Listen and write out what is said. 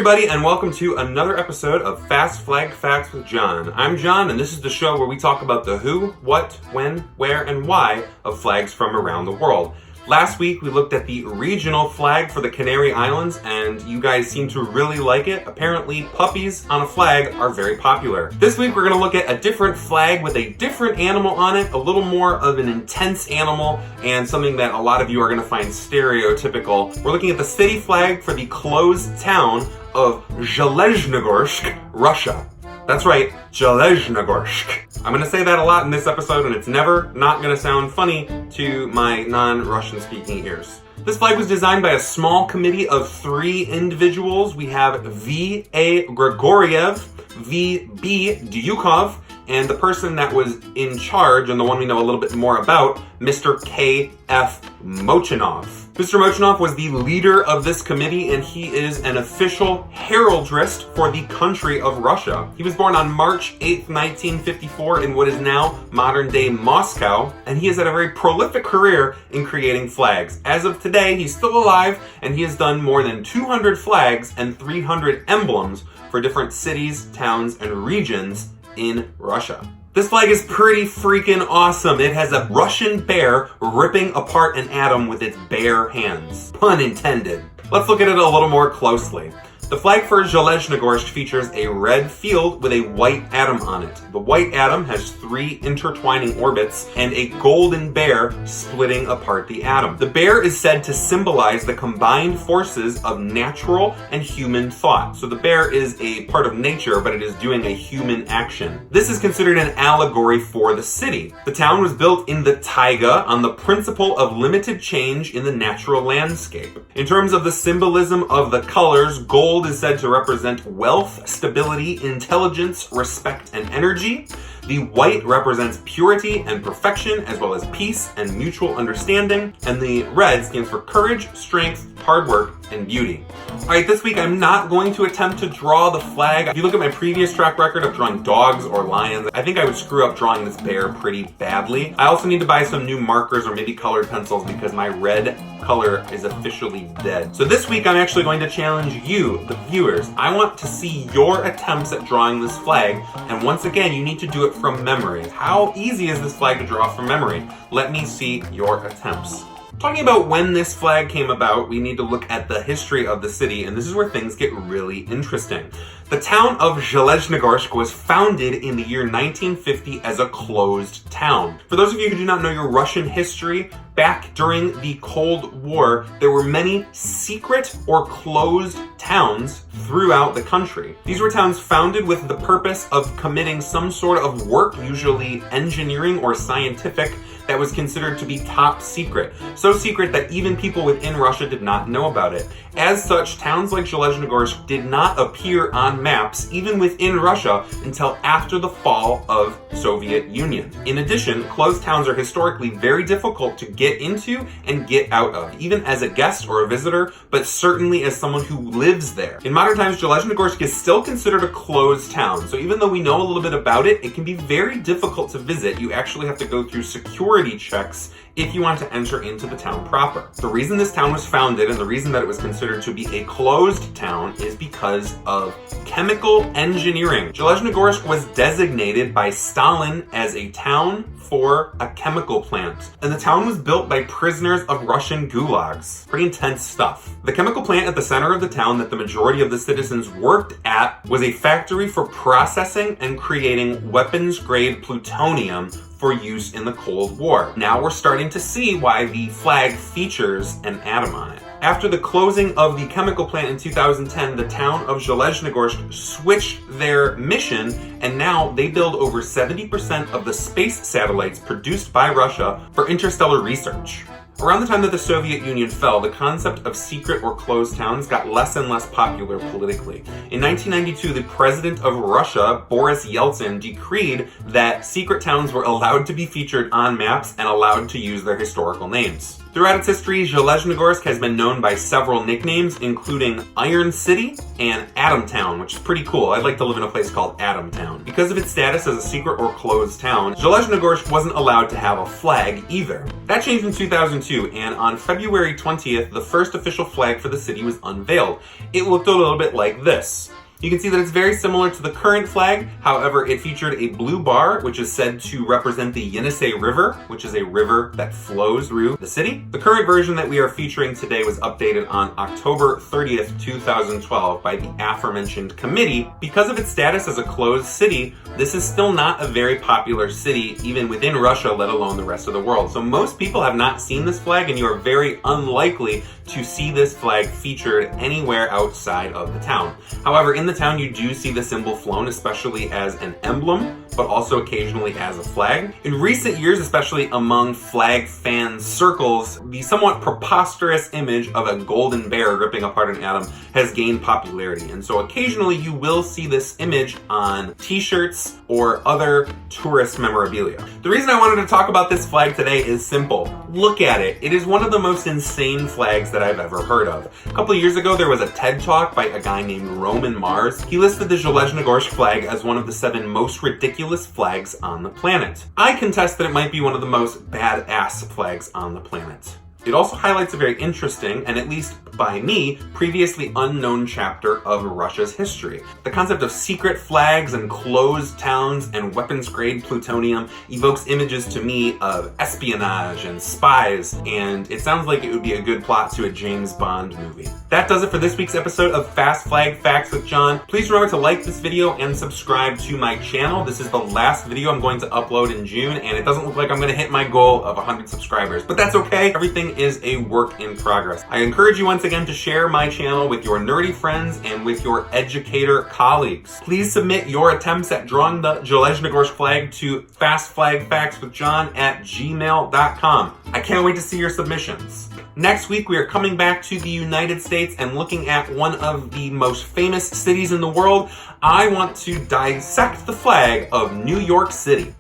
everybody, and welcome to another episode of Fast Flag Facts with John. I'm John, and this is the show where we talk about the who, what, when, where, and why of flags from around the world. Last week, we looked at the regional flag for the Canary Islands, and you guys seem to really like it. Apparently, puppies on a flag are very popular. This week, we're going to look at a different flag with a different animal on it, a little more of an intense animal, and something that a lot of you are going to find stereotypical. We're looking at the city flag for the closed town of Zheleznogorsk, Russia. That's right, Zheleznogorsk. I'm going to say that a lot in this episode, and it's never not going to sound funny to my non-Russian speaking ears. This flag was designed by a small committee of 3 individuals. We have V.A. Grigoriev, V.B. Dyukov, and the person that was in charge, and the one we know a little bit more about, Mr. K.F. Mochinov. Mr. Mochinov was the leader of this committee, and he is an official heraldrist for the country of Russia. He was born on March 8th, 1954 in what is now modern-day Moscow, and he has had a very prolific career in creating flags. As of today, he's still alive, and he has done more than 200 flags and 300 emblems for different cities, towns, and regions in Russia. This flag is pretty freaking awesome. It has a Russian bear ripping apart an atom with its bare hands. Pun intended. Let's look at it a little more closely. The flag for Zheleznogorsk features a red field with a white atom on it. The white atom has 3 intertwining orbits and a golden bear splitting apart the atom. The bear is said to symbolize the combined forces of natural and human thought. So the bear is a part of nature, but it is doing a human action. This is considered an allegory for the city. The town was built in the taiga on the principle of limited change in the natural landscape. In terms of the symbolism of the colors, gold is said to represent wealth, stability, intelligence, respect, and energy. The white represents purity and perfection, as well as peace and mutual understanding. And the red stands for courage, strength, hard work, and beauty. All right, this week I'm not going to attempt to draw the flag. If you look at my previous track record of drawing dogs or lions, I think I would screw up drawing this bear pretty badly. I also need to buy some new markers or maybe colored pencils because my red color is officially dead. So this week I'm actually going to challenge you, the viewers. I want to see your attempts at drawing this flag, and once again, you need to do it from memory. How easy is this flag to draw from memory? Let me see your attempts. Talking about when this flag came about, we need to look at the history of the city, and this is where things get really interesting. The town of Zheleznogorsk was founded in the year 1950 as a closed town. For those of you who do not know your Russian history, back during the Cold War, there were many secret or closed towns throughout the country. These were towns founded with the purpose of committing some sort of work, usually engineering or scientific, that was considered to be top secret. So secret that even people within Russia did not know about it. As such, towns like Zheleznogorsk did not appear on maps, even within Russia, until after the fall of Soviet Union. In addition, closed towns are historically very difficult to get into and get out of, even as a guest or a visitor, but certainly as someone who lives there. In modern times, Zheleznogorsk is still considered a closed town, so even though we know a little bit about it, it can be very difficult to visit. You actually have to go through security checks if you want to enter into the town proper. The reason this town was founded and the reason that it was considered to be a closed town is because of chemical engineering. Zheleznogorsk was designated by Stalin as a town for a chemical plant, and the town was built by prisoners of Russian gulags. Pretty intense stuff. The chemical plant at the center of the town that the majority of the citizens worked at was a factory for processing and creating weapons-grade plutonium for use in the Cold War. Now we're starting to see why the flag features an atom on it. After the closing of the chemical plant in 2010, the town of Zheleznogorsk switched their mission, and now they build over 70% of the space satellites produced by Russia for interstellar research. Around the time that the Soviet Union fell, the concept of secret or closed towns got less and less popular politically. In 1992, the president of Russia, Boris Yeltsin, decreed that secret towns were allowed to be featured on maps and allowed to use their historical names. Throughout its history, Zheleznogorsk has been known by several nicknames, including Iron City and Atom Town, which is pretty cool. I'd like to live in a place called Atom Town. Because of its status as a secret or closed town, Zheleznogorsk wasn't allowed to have a flag either. That changed in 2002, and on February 20th, the first official flag for the city was unveiled. It looked a little bit like this. You can see that it's very similar to the current flag. However, it featured a blue bar, which is said to represent the Yenisei River, which is a river that flows through the city. The current version that we are featuring today was updated on October 30th, 2012 by the aforementioned committee. Because of its status as a closed city, this is still not a very popular city, even within Russia, let alone the rest of the world. So most people have not seen this flag, and you are very unlikely to see this flag featured anywhere outside of the town. However, in the town you do see the symbol flown, especially as an emblem, but also occasionally as a flag. In recent years, especially among flag fan circles, the somewhat preposterous image of a golden bear ripping apart an atom has gained popularity. And so occasionally you will see this image on t-shirts or other tourist memorabilia. The reason I wanted to talk about this flag today is simple. Look at it. It is one of the most insane flags that I've ever heard of. A couple of years ago, there was a TED Talk by a guy named Roman Mars. He listed the Zheleznogorsk flag as one of the 7 most ridiculous flags on the planet. I contest that it might be one of the most badass flags on the planet. It also highlights a very interesting, and at least by me, previously unknown chapter of Russia's history. The concept of secret flags and closed towns and weapons-grade plutonium evokes images to me of espionage and spies, and it sounds like it would be a good plot to a James Bond movie. That does it for this week's episode of Fast Flag Facts with John. Please remember to like this video and subscribe to my channel. This is the last video I'm going to upload in June, and it doesn't look like I'm going to hit my goal of 100 subscribers, but that's okay. Everything is a work in progress. I encourage you once again to share my channel with your nerdy friends and with your educator colleagues. Please submit your attempts at drawing the Zheleznogorsk flag to FastFlagFactswithJon@gmail.com. I can't wait to see your submissions. Next week, we are coming back to the United States and looking at one of the most famous cities in the world. I want to dissect the flag of New York City.